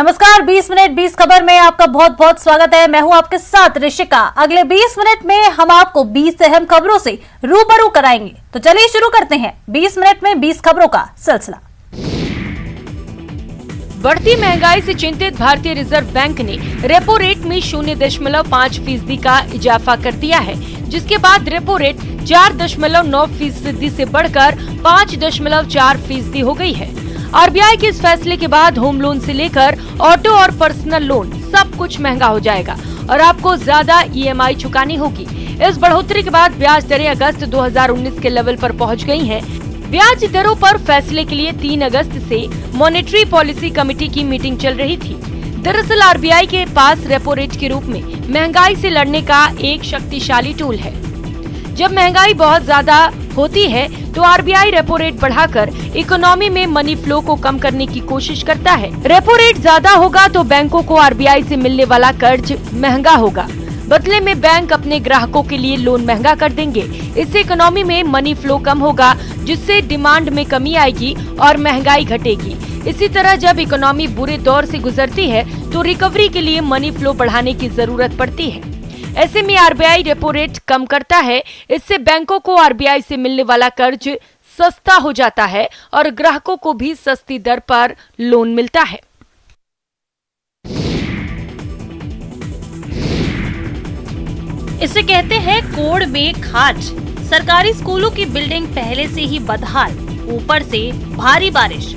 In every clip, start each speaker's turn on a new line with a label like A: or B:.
A: नमस्कार, 20 मिनट 20 खबर में आपका बहुत बहुत स्वागत है। मैं हूं आपके साथ ऋषिका। अगले 20 मिनट में हम आपको 20 अहम खबरों से रूबरू कराएंगे। तो चलिए शुरू करते हैं 20 मिनट में 20 खबरों का सिलसिला।
B: बढ़ती महंगाई से चिंतित भारतीय रिजर्व बैंक ने रेपो रेट में 0.5% का इजाफा कर दिया है, जिसके बाद रेपो रेट 4.9% से बढ़कर 5.4% हो गई है। आरबीआई के इस फैसले के बाद होम लोन से लेकर ऑटो और पर्सनल लोन सब कुछ महंगा हो जाएगा और आपको ज्यादा ईएमआई चुकानी होगी। इस बढ़ोतरी के बाद ब्याज दरें अगस्त 2019 के लेवल पर पहुंच गई हैं। ब्याज दरों पर फैसले के लिए 3 अगस्त से मॉनेटरी पॉलिसी कमेटी की मीटिंग चल रही थी। दरअसल आरबीआई के पास रेपो रेट के रूप में महंगाई से लड़ने का एक शक्तिशाली टूल है। जब महंगाई बहुत ज्यादा होती है तो आरबीआई रेपो रेट बढ़ाकर इकोनॉमी में मनी फ्लो को कम करने की कोशिश करता है। रेपो रेट ज्यादा होगा तो बैंकों को आरबीआई से मिलने वाला कर्ज महंगा होगा। बदले में बैंक अपने ग्राहकों के लिए लोन महंगा कर देंगे। इससे इकोनॉमी में मनी फ्लो कम होगा, जिससे डिमांड में कमी आएगी और महंगाई घटेगी। इसी तरह जब इकोनॉमी बुरे दौर से गुजरती है तो रिकवरी के लिए मनी फ्लो बढ़ाने की जरूरत पड़ती है। ऐसे में आरबीआई रेपो रेट कम करता है। इससे बैंकों को आरबीआई से मिलने वाला कर्ज सस्ता हो जाता है और ग्राहकों को भी सस्ती दर पर लोन मिलता है।
A: इसे कहते हैं कोड़ में खाज। सरकारी स्कूलों की बिल्डिंग पहले से ही बदहाल, ऊपर से भारी बारिश।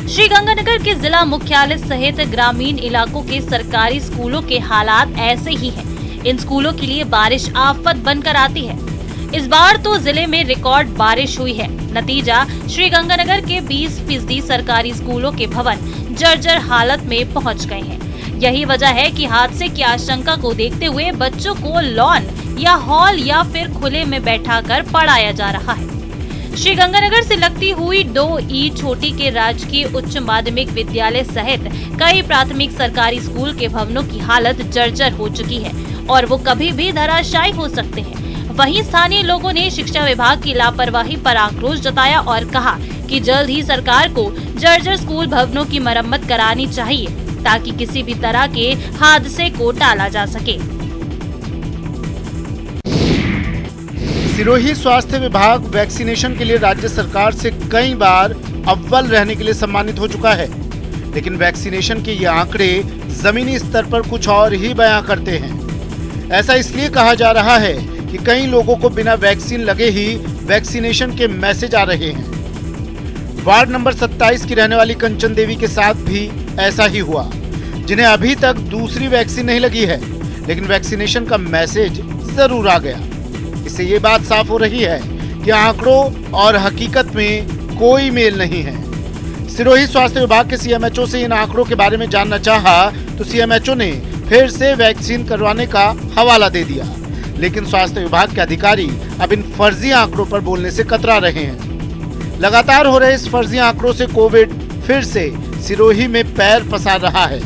A: श्रीगंगानगर के जिला मुख्यालय सहित ग्रामीण इलाकों के सरकारी स्कूलों के हालात ऐसे ही हैं। इन स्कूलों के लिए बारिश आफत बनकर आती है। इस बार तो जिले में रिकॉर्ड बारिश हुई है। नतीजा, श्रीगंगानगर के 20% सरकारी स्कूलों के भवन जर्जर हालत में पहुंच गए हैं। यही वजह है कि हादसे की आशंका को देखते हुए बच्चों को लॉन या हॉल या फिर खुले में बैठाकर पढ़ाया जा रहा है। श्रीगंगानगर से लगती हुई 2E छोटी के राजकीय उच्च माध्यमिक विद्यालय सहित कई प्राथमिक सरकारी स्कूल के भवनों की हालत जर्जर हो चुकी है और वो कभी भी धराशायी हो सकते हैं। वहीं स्थानीय लोगों ने शिक्षा विभाग की लापरवाही पर आक्रोश जताया और कहा कि जल्द ही सरकार को जर्जर स्कूल भवनों की मरम्मत करानी चाहिए ताकि किसी भी तरह के हादसे को टाला जा सके।
C: सिरोही स्वास्थ्य विभाग वैक्सीनेशन के लिए राज्य सरकार से कई बार अव्वल रहने के लिए सम्मानित हो चुका है, लेकिन वैक्सीनेशन के ये आंकड़े जमीनी स्तर पर कुछ और ही बयां करते हैं। ऐसा इसलिए कहा जा रहा है कि कई लोगों को बिना वैक्सीन लगे ही वैक्सीनेशन के मैसेज आ रहे हैं। वार्ड नंबर 27 की रहने वाली कंचन देवी के साथ भी ऐसा ही हुआ, जिन्हें अभी तक दूसरी वैक्सीन नहीं लगी है, लेकिन वैक्सीनेशन का मैसेज जरूर आ गया। इससे ये बात साफ हो रही है कि आंकड़ों और हकीकत में कोई मेल नहीं है। सिरोही स्वास्थ्य विभाग के सीएमएचओ से इन आंकड़ों के बारे में जानना चाहा तो सीएमएचओ ने फिर से वैक्सीन करवाने का हवाला दे दिया, लेकिन स्वास्थ्य विभाग के अधिकारी अब इन फर्जी आंकड़ों पर बोलने से कतरा रहे हैं। लगातार हो रहे इस फर्जी आंकड़ों से कोविड फिर से सिरोही में पैर पसार रहा है।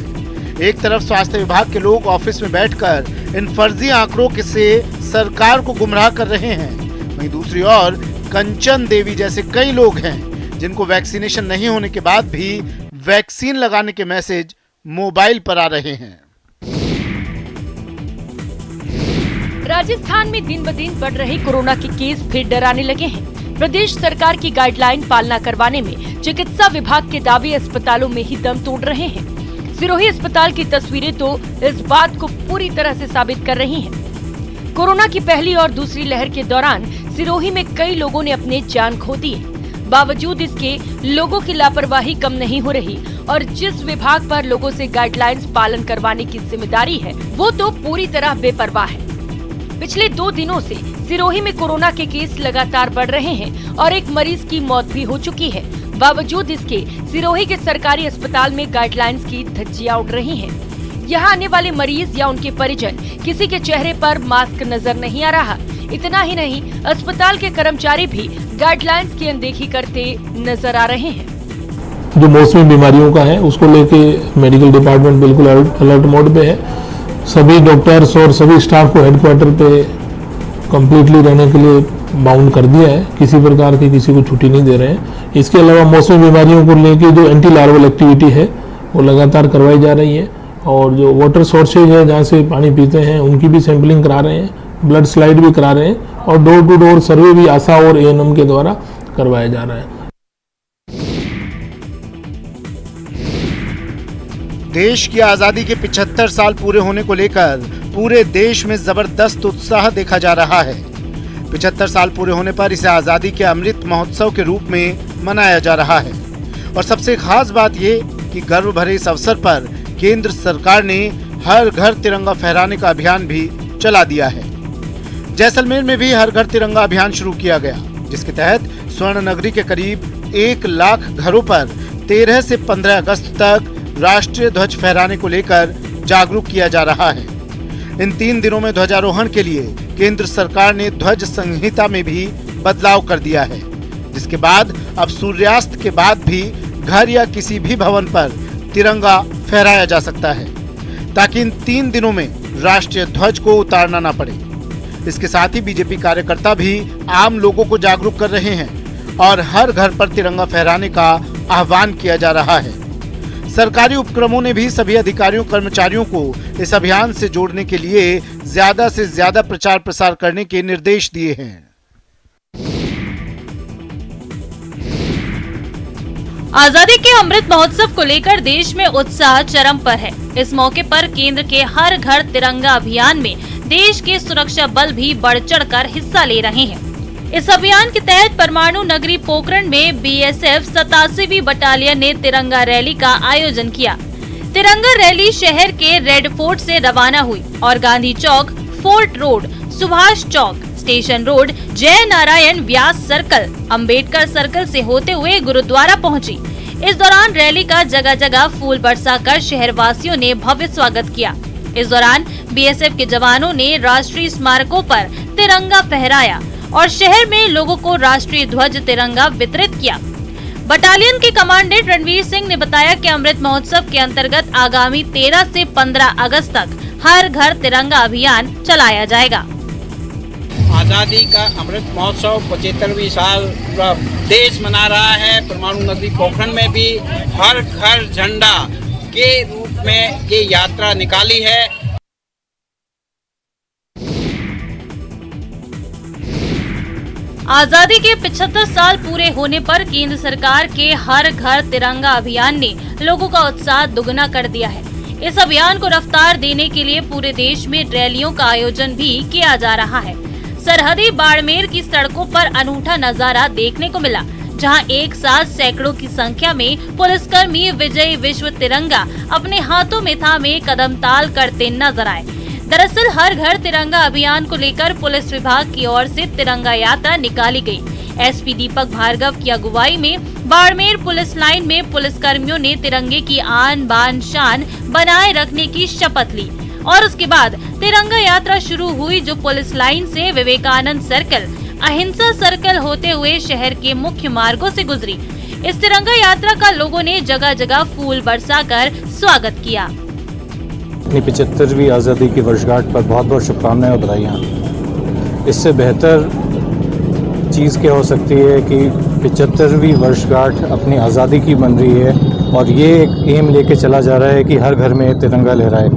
C: एक तरफ स्वास्थ्य विभाग के लोग ऑफिस में बैठकर इन फर्जी आंकड़ों से सरकार को गुमराह कर रहे हैं, वहीं दूसरी ओर कंचन देवी जैसे कई लोग हैं जिनको वैक्सीनेशन नहीं होने के बाद भी वैक्सीन लगाने के मैसेज मोबाइल पर आ रहे हैं।
B: राजस्थान में दिन ब दिन बढ़ रहे कोरोना के केस फिर डराने लगे हैं। प्रदेश सरकार की गाइडलाइन पालना करवाने में चिकित्सा विभाग के दावे अस्पतालों में ही दम तोड़ रहे हैं। सिरोही अस्पताल की तस्वीरें तो इस बात को पूरी तरह से साबित कर रही हैं। कोरोना की पहली और दूसरी लहर के दौरान सिरोही में कई लोगों ने अपने जान खो दी है। बावजूद इसके लोगों की लापरवाही कम नहीं हो रही और जिस विभाग पर लोगों से गाइडलाइंस पालन करवाने की जिम्मेदारी है वो तो पूरी तरह बेपरवाह है। पिछले 2 दिनों से सिरोही में कोरोना के केस लगातार बढ़ रहे हैं और एक मरीज की मौत भी हो चुकी है। बावजूद इसके सिरोही के सरकारी अस्पताल में गाइडलाइंस की धज्जियां उड़ रही हैं। यहाँ आने वाले मरीज या उनके परिजन किसी के चेहरे पर मास्क नजर नहीं आ रहा। इतना ही नहीं, अस्पताल के कर्मचारी भी गाइडलाइंस की अनदेखी करते नजर आ रहे हैं।
D: जो मौसमी बीमारियों का है उसको लेके मेडिकल डिपार्टमेंट बिल्कुल अलर्ट मोड पे है। सभी डॉक्टर्स और सभी स्टाफ को हेडक्वार्टर पे कंप्लीटली रहने के लिए बाउंड कर दिया है। किसी प्रकार की किसी को छुट्टी नहीं दे रहे हैं। इसके अलावा मौसमी बीमारियों को लेके जो एंटी लार्वल एक्टिविटी है वो लगातार करवाई जा रही है। और जो वाटर सोर्सेज है जहाँ से पानी पीते हैं उनकी भी सैंपलिंग करा रहे हैं, ब्लड स्लाइड भी करा रहे हैं और डोर टू डोर सर्वे भी आशा और एएनएम के द्वारा करवाया जा रहा है।
C: देश की आजादी के 75 साल पूरे होने को लेकर पूरे देश में जबरदस्त उत्साह देखा जा रहा है। 75 साल पूरे होने पर इसे आजादी के अमृत महोत्सव के रूप में मनाया जा रहा है। और सबसे खास बात ये कि गर्व भरे इस अवसर पर केंद्र सरकार ने हर घर तिरंगा फहराने का अभियान भी चला दिया है। जैसलमेर में भी हर घर तिरंगा अभियान शुरू किया गया, जिसके तहत स्वर्ण नगरी के करीब 1 लाख घरों पर 13 से 15 अगस्त तक राष्ट्रीय ध्वज फहराने को लेकर जागरूक किया जा रहा है। इन 3 दिनों में ध्वजारोहण के लिए केंद्र सरकार ने ध्वज संहिता में भी बदलाव कर दिया है, जिसके बाद अब सूर्यास्त के बाद भी घर या किसी भी भवन पर तिरंगा फहराया जा सकता है, ताकि इन 3 दिनों में राष्ट्रीय ध्वज को उतारना ना पड़े। इसके साथ ही बीजेपी कार्यकर्ता भी आम लोगों को जागरूक कर रहे हैं और हर घर पर तिरंगा फहराने का आह्वान किया जा रहा है। सरकारी उपक्रमों ने भी सभी अधिकारियों कर्मचारियों को इस अभियान से जोड़ने के लिए ज्यादा से ज्यादा प्रचार प्रसार करने के निर्देश दिए हैं।
A: आजादी के अमृत महोत्सव को लेकर देश में उत्साह चरम पर है। इस मौके पर केंद्र के हर घर तिरंगा अभियान में देश के सुरक्षा बल भी बढ़ चढ़कर हिस्सा ले रहे हैं। इस अभियान के तहत परमाणु नगरी पोखरण में बीएसएफ 87वीं बटालियन ने तिरंगा रैली का आयोजन किया। तिरंगा रैली शहर के रेड फोर्ट से रवाना हुई और गांधी चौक, fort road, Subhash Chowk, station road, जय नारायण व्यास सर्कल, अंबेडकर सर्कल से होते हुए गुरुद्वारा पहुंची। इस दौरान रैली का जगह जगह फूल बरसाकर शहरवासियों ने भव्य स्वागत किया। इस दौरान बीएसएफ के जवानों ने राष्ट्रीय स्मारकों पर तिरंगा फहराया और शहर में लोगों को राष्ट्रीय ध्वज तिरंगा वितरित किया। बटालियन के कमांडेंट रणवीर सिंह ने बताया कि अमृत महोत्सव के अंतर्गत आगामी 13 से 15 अगस्त तक हर घर तिरंगा अभियान चलाया जाएगा।
E: आज़ादी का अमृत महोत्सव 75वीं साल पूरा देश मना रहा है। परमाणु नगरी पोखरण में भी हर घर झंडा के रूप में ये यात्रा निकाली है।
A: आजादी के 75 साल पूरे होने पर केंद्र सरकार के हर घर तिरंगा अभियान ने लोगों का उत्साह दुगना कर दिया है। इस अभियान को रफ्तार देने के लिए पूरे देश में रैलियों का आयोजन भी किया जा रहा है। सरहदी बाड़मेर की सड़कों पर अनूठा नजारा देखने को मिला, जहां एक साथ सैकड़ों की संख्या में पुलिसकर्मी विजयी विश्व तिरंगा अपने हाथों में थामे कदम ताल करते नजर आए। दरअसल हर घर तिरंगा अभियान को लेकर पुलिस विभाग की ओर से तिरंगा यात्रा निकाली गई। एसपी दीपक भार्गव की अगुवाई में बाड़मेर पुलिस लाइन में पुलिसकर्मियों ने तिरंगे की आन बान शान बनाए रखने की शपथ ली और उसके बाद तिरंगा यात्रा शुरू हुई, जो पुलिस लाइन से विवेकानंद सर्कल, अहिंसा सर्कल होते हुए शहर के मुख्य मार्गों से गुजरी। इस तिरंगा यात्रा का लोगों ने जगह जगह फूल बरसाकर स्वागत किया।
F: अपनी 75वीं आज़ादी की वर्षगांठ पर बहुत बहुत शुभकामनाएं और बधाइयाँ। इससे बेहतर चीज़ क्या हो सकती है कि 75वीं वर्षगांठ अपनी आज़ादी की बन रही है और ये एक एम लेके चला जा रहा है कि हर घर में तिरंगा लहराए।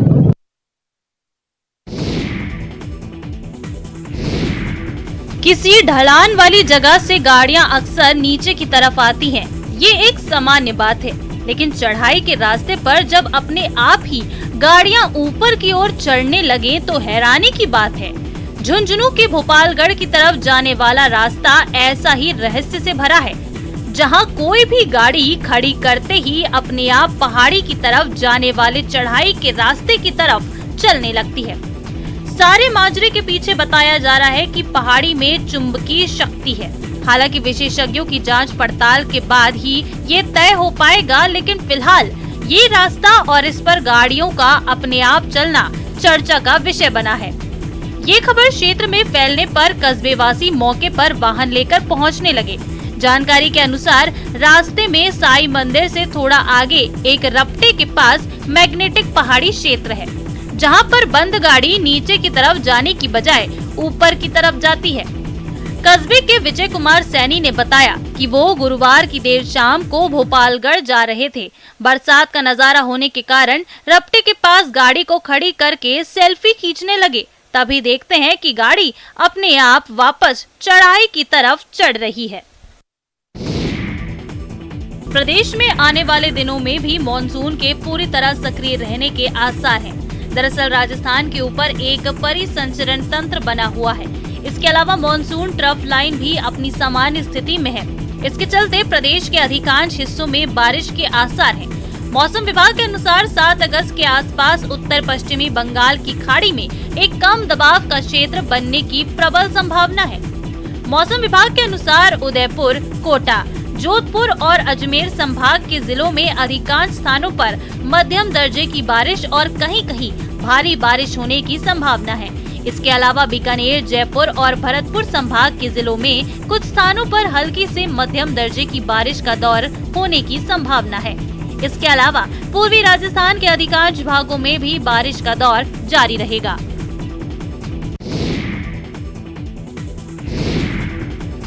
A: किसी ढलान वाली जगह से गाड़ियां अक्सर नीचे की तरफ आती हैं। ये एक सामान्य बात है, लेकिन चढ़ाई के रास्ते पर जब अपने आप ही गाड़ियां ऊपर की ओर चढ़ने लगे तो हैरानी की बात है। झुंझुनू के भोपालगढ़ की तरफ जाने वाला रास्ता ऐसा ही रहस्य से भरा है, जहां कोई भी गाड़ी खड़ी करते ही अपने आप पहाड़ी की तरफ जाने वाले चढ़ाई के रास्ते की तरफ चलने लगती है। सारे माजरे के पीछे बताया जा रहा है कि पहाड़ी में चुंबकीय शक्ति है। हालांकि विशेषज्ञों की जांच पड़ताल के बाद ही ये तय हो पाएगा, लेकिन फिलहाल ये रास्ता और इस पर गाड़ियों का अपने आप चलना चर्चा का विषय बना है। ये खबर क्षेत्र में फैलने पर कस्बेवासी मौके पर वाहन लेकर पहुंचने लगे। जानकारी के अनुसार रास्ते में साई मंदिर से थोड़ा आगे एक रपटे के पास मैग्नेटिक पहाड़ी क्षेत्र है, जहां पर बंद गाड़ी नीचे की तरफ जाने की बजाय ऊपर की तरफ जाती है। कस्बे के विजय कुमार सैनी ने बताया कि वो गुरुवार की देर शाम को भोपालगढ़ जा रहे थे। बरसात का नजारा होने के कारण रपटे के पास गाड़ी को खड़ी करके सेल्फी खींचने लगे। तभी देखते हैं कि गाड़ी अपने आप वापस चढ़ाई की तरफ चढ़ रही है। प्रदेश में आने वाले दिनों में भी मॉनसून के पूरी तरह सक्रिय रहने के आसार हैं। दरअसल राजस्थान के ऊपर एक परिसंचरण तंत्र बना हुआ है। इसके अलावा मॉनसून ट्रफ लाइन भी अपनी सामान्य स्थिति में है। इसके चलते प्रदेश के अधिकांश हिस्सों में बारिश के आसार हैं। मौसम विभाग के अनुसार 7 अगस्त के आसपास उत्तर पश्चिमी बंगाल की खाड़ी में एक कम दबाव का क्षेत्र बनने की प्रबल संभावना है। मौसम विभाग के अनुसार उदयपुर, कोटा, जोधपुर और अजमेर संभाग के जिलों में अधिकांश स्थानों पर मध्यम दर्जे की बारिश और कहीं-कहीं भारी बारिश होने की संभावना है। इसके अलावा बीकानेर, जयपुर और भरतपुर संभाग के जिलों में कुछ स्थानों पर हल्की से मध्यम दर्जे की बारिश का दौर होने की संभावना है। इसके अलावा पूर्वी राजस्थान के अधिकांश भागों में भी बारिश का दौर जारी रहेगा।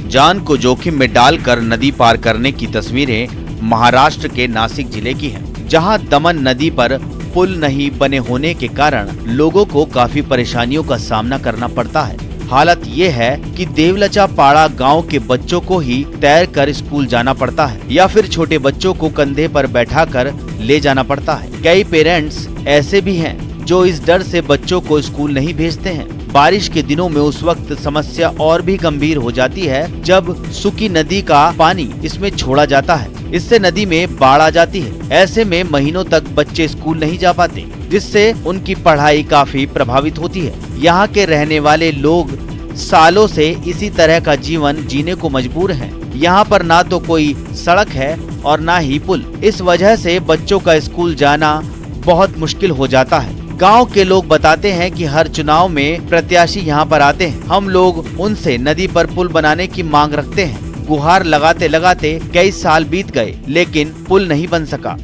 G: जान को जोखिम में डालकर नदी पार करने की तस्वीरें महाराष्ट्र के नासिक जिले की हैं, जहां दमन नदी पर पुल नहीं बने होने के कारण लोगों को काफी परेशानियों का सामना करना पड़ता है। हालत ये है कि देवलचा पाड़ा गांव के बच्चों को ही तैर कर स्कूल जाना पड़ता है या फिर छोटे बच्चों को कंधे पर बैठाकर ले जाना पड़ता है। कई पेरेंट्स ऐसे भी हैं जो इस डर से बच्चों को स्कूल नहीं भेजते हैं। बारिश के दिनों में उस वक्त समस्या और भी गंभीर हो जाती है जब सूखी नदी का पानी इसमें छोड़ा जाता है। इससे नदी में बाढ़ आ जाती है। ऐसे में महीनों तक बच्चे स्कूल नहीं जा पाते, जिससे उनकी पढ़ाई काफी प्रभावित होती है। यहाँ के रहने वाले लोग सालों से इसी तरह का जीवन जीने को मजबूर हैं। यहाँ पर ना तो कोई सड़क है और ना ही पुल। इस वजह से बच्चों का स्कूल जाना बहुत मुश्किल हो जाता है। गांव के लोग बताते हैं कि हर चुनाव में प्रत्याशी यहाँ पर आते हैं। हम लोग उनसे नदी पर पुल बनाने की मांग रखते हैं। गुहार लगाते लगाते कई साल बीत गए, लेकिन पुल नहीं बन सका।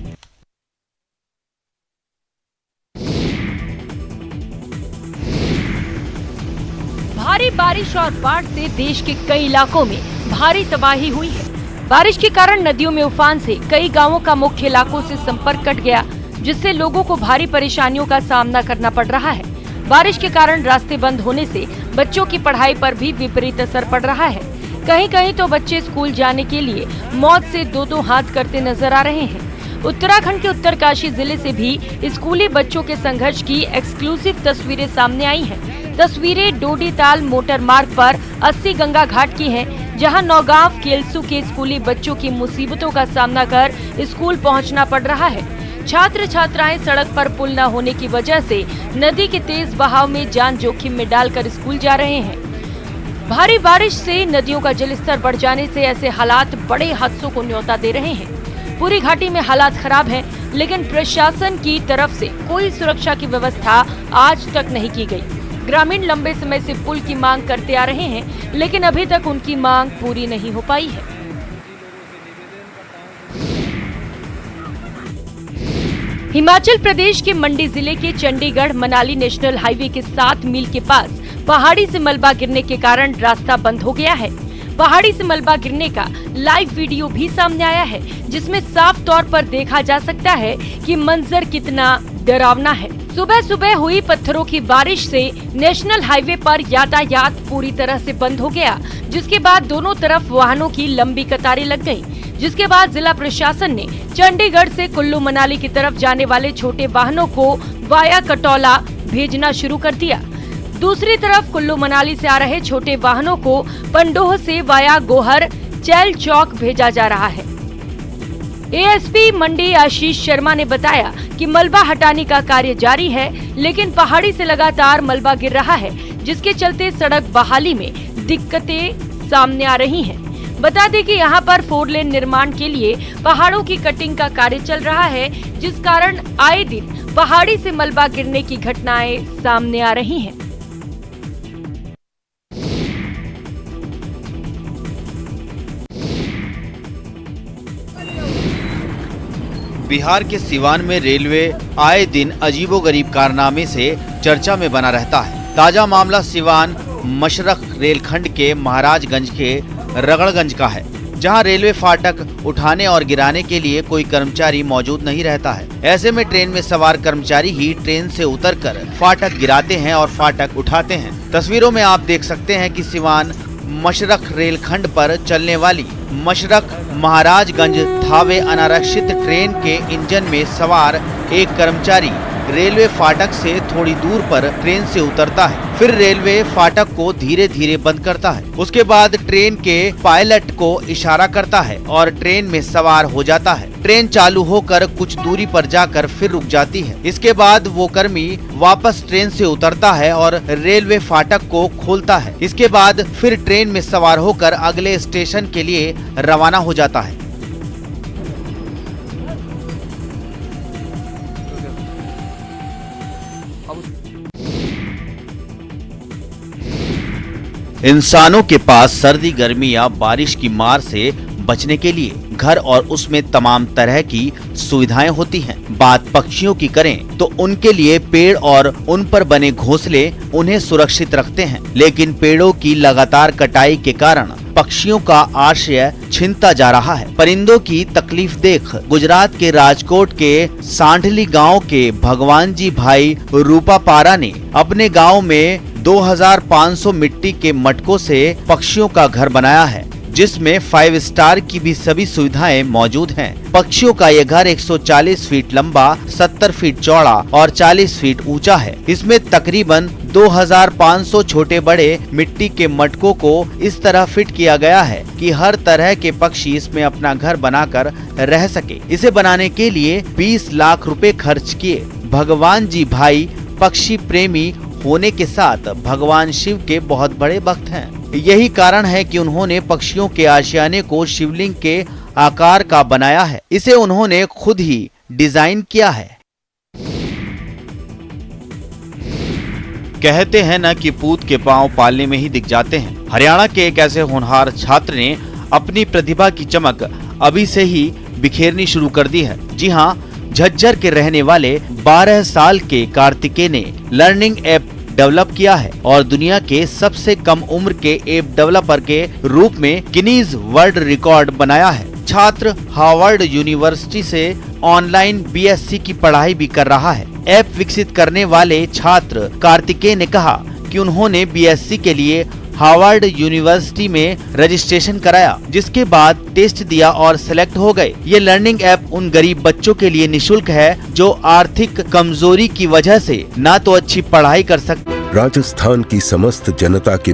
B: भारी बारिश और बाढ़ से देश के कई इलाकों में भारी तबाही हुई है। बारिश के कारण नदियों में उफान से कई गांवों का मुख्य इलाकों से संपर्क कट गया, जिससे लोगों को भारी परेशानियों का सामना करना पड़ रहा है। बारिश के कारण रास्ते बंद होने से बच्चों की पढ़ाई पर भी विपरीत असर पड़ रहा है। कहीं कहीं तो बच्चे स्कूल जाने के लिए मौत से दो हाथ करते नजर आ रहे हैं। उत्तराखंड के उत्तरकाशी जिले से भी स्कूली बच्चों के संघर्ष की एक्सक्लूसिव तस्वीरें सामने आई हैं। तस्वीरें डोडीताल मोटर मार्ग पर 80 गंगा घाट की हैं, जहां नौगांव केलसू के स्कूली बच्चों की मुसीबतों का सामना कर स्कूल पहुंचना पड़ रहा है। छात्र छात्राएं सड़क पर पुल न होने की वजह से नदी के तेज बहाव में जान जोखिम में डालकर स्कूल जा रहे हैं। भारी बारिश से नदियों का जलस्तर बढ़ जाने से ऐसे हालात बड़े हादसों को न्योता दे रहे हैं। पूरी घाटी में हालात खराब हैं, लेकिन प्रशासन की तरफ से कोई सुरक्षा की व्यवस्था आज तक नहीं की गई। ग्रामीण लंबे समय से पुल की मांग करते आ रहे हैं, लेकिन अभी तक उनकी मांग पूरी नहीं हो पाई है। हिमाचल प्रदेश के मंडी जिले के चंडीगढ़ मनाली नेशनल हाईवे के 7 मील के पास पहाड़ी से मलबा गिरने के कारण रास्ता बंद हो गया है। पहाड़ी से मलबा गिरने का लाइव वीडियो भी सामने आया है, जिसमें साफ तौर पर देखा जा सकता है कि मंजर कितना डरावना है। सुबह सुबह हुई पत्थरों की बारिश से नेशनल हाईवे पर यातायात पूरी तरह से बंद हो गया, जिसके बाद दोनों तरफ वाहनों की लंबी कतारें लग गईं। जिसके बाद जिला प्रशासन ने चंडीगढ़ से कुल्लू मनाली की तरफ जाने वाले छोटे वाहनों को वाया कटौला भेजना शुरू कर दिया। दूसरी तरफ कुल्लू मनाली से आ रहे छोटे वाहनों को पंडोह से वाया गोहर चैल चौक भेजा जा रहा है। एएसपी मंडी आशीष शर्मा ने बताया कि मलबा हटाने का कार्य जारी है, लेकिन पहाड़ी से लगातार मलबा गिर रहा है, जिसके चलते सड़क बहाली में दिक्कतें सामने आ रही हैं। बता दें कि यहाँ पर 4 लेन निर्माण के लिए पहाड़ों की कटिंग का कार्य चल रहा है, जिस कारण आए दिन पहाड़ी से मलबा गिरने की घटनाएं सामने आ रही हैं।
G: बिहार के सिवान में रेलवे आए दिन अजीबोगरीब कारनामे से चर्चा में बना रहता है। ताजा मामला सिवान मशरक रेलखंड के महाराजगंज के रगड़गंज का है, जहां रेलवे फाटक उठाने और गिराने के लिए कोई कर्मचारी मौजूद नहीं रहता है। ऐसे में ट्रेन में सवार कर्मचारी ही ट्रेन से उतरकर फाटक गिराते हैं और फाटक उठाते हैं। तस्वीरों में आप देख सकते हैं कि सिवान मशरक रेलखंड पर चलने वाली मशरक महाराजगंज थावे अनारक्षित ट्रेन के इंजन में सवार एक कर्मचारी रेलवे फाटक से थोड़ी दूर पर ट्रेन से उतरता है, फिर रेलवे फाटक को धीरे धीरे बंद करता है। उसके बाद ट्रेन के पायलट को इशारा करता है और ट्रेन में सवार हो जाता है। ट्रेन चालू होकर कुछ दूरी पर जाकर फिर रुक जाती है। इसके बाद वो कर्मी वापस ट्रेन से उतरता है और रेलवे फाटक को खोलता है। इसके बाद फिर ट्रेन में सवार होकर अगले स्टेशन के लिए रवाना हो जाता है। इंसानों के पास सर्दी, गर्मी या बारिश की मार से बचने के लिए घर और उसमें तमाम तरह की सुविधाएं होती हैं। बात पक्षियों की करें तो उनके लिए पेड़ और उन पर बने घोंसले उन्हें सुरक्षित रखते हैं, लेकिन पेड़ों की लगातार कटाई के कारण पक्षियों का आश्रय छिनता जा रहा है। परिंदों की तकलीफ देख गुजरात के राजकोट के सांढली गांव के भगवान जी भाई रूपापारा ने अपने गांव में 2500 मिट्टी के मटकों से पक्षियों का घर बनाया है, जिसमें 5 स्टार की भी सभी सुविधाएं मौजूद हैं। पक्षियों का यह घर 140 फीट लंबा, 70 फीट चौड़ा और 40 फीट ऊंचा है। इसमें तकरीबन 2500 छोटे बड़े मिट्टी के मटकों को इस तरह फिट किया गया है कि हर तरह के पक्षी इसमें अपना घर बनाकर रह सके। इसे बनाने के लिए 20 लाख रुपए खर्च किए। भगवान जी भाई पक्षी प्रेमी होने के साथ भगवान शिव के बहुत बड़े भक्त हैं। यही कारण है कि उन्होंने पक्षियों के आशियाने को शिवलिंग के आकार का बनाया है। इसे उन्होंने खुद ही डिजाइन किया है। कहते हैं न कि पूत के पांव पालने में ही दिख जाते हैं। हरियाणा के एक ऐसे होनहार छात्र ने अपनी प्रतिभा की चमक अभी से ही बिखेरनी शुरू कर दी है। जी हाँ, झज्जर के रहने वाले 12 साल के कार्तिकेय ने लर्निंग ऐप डेवलप किया है और दुनिया के सबसे कम उम्र के ऐप डेवलपर के रूप में गिनीज वर्ल्ड रिकॉर्ड बनाया है। छात्र हार्वर्ड यूनिवर्सिटी से ऑनलाइन बीएससी की पढ़ाई भी कर रहा है। ऐप विकसित करने वाले छात्र कार्तिकेय ने कहा कि उन्होंने बीएससी के लिए हार्वर्ड यूनिवर्सिटी में रजिस्ट्रेशन कराया, जिसके बाद टेस्ट दिया और सिलेक्ट हो गए। ये लर्निंग ऐप उन गरीब बच्चों के लिए निशुल्क है जो आर्थिक कमजोरी की वजह से ना तो अच्छी पढ़ाई कर सकते।
H: राजस्थान की समस्त जनता की